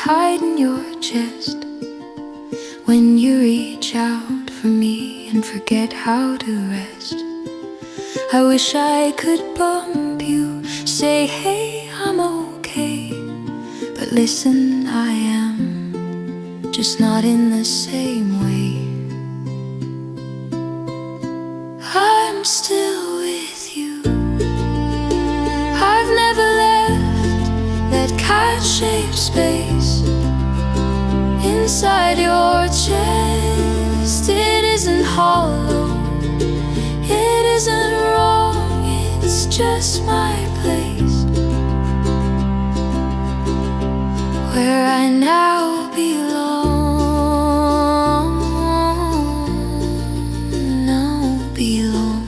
hide in your chest when you reach out for me and forget how to rest. I wish I could bump you, say hey, I'm okay. But listen, I am just not in the same way. I'm still with you. I've never left that cat-shaped space inside your chest. It isn't hollow, it isn't wrong, it's just my place, where I now belong, now belong.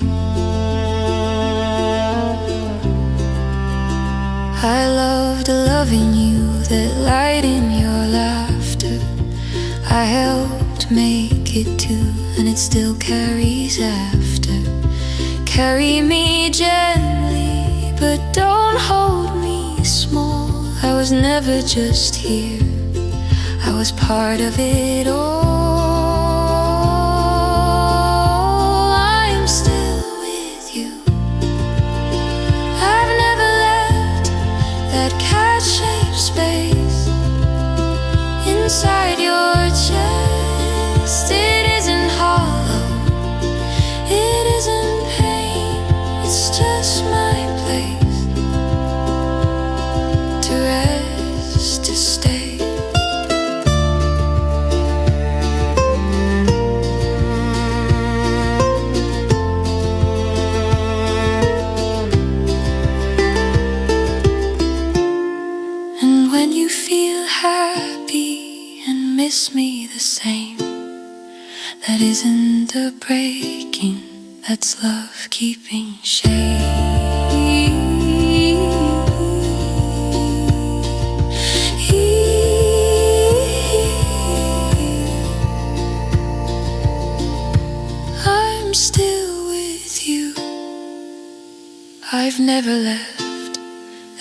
I loved loving you, that light in your laughter. I helped make it too, and it still carries after. Carry me gently, but don't hold me small. I was never just here, I was part of it all. I'm still with you. I've never left that cat-shaped space inside your chest. It isn't hollow, it isn't pain, it's just my place to rest, to stay. And when you feel happy and miss me the same, that isn't a breaking, that's love keeping shape. I'm still with you. I've never left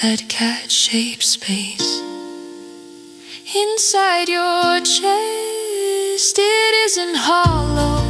that cat-shaped space inside your chest. It isn't hollow,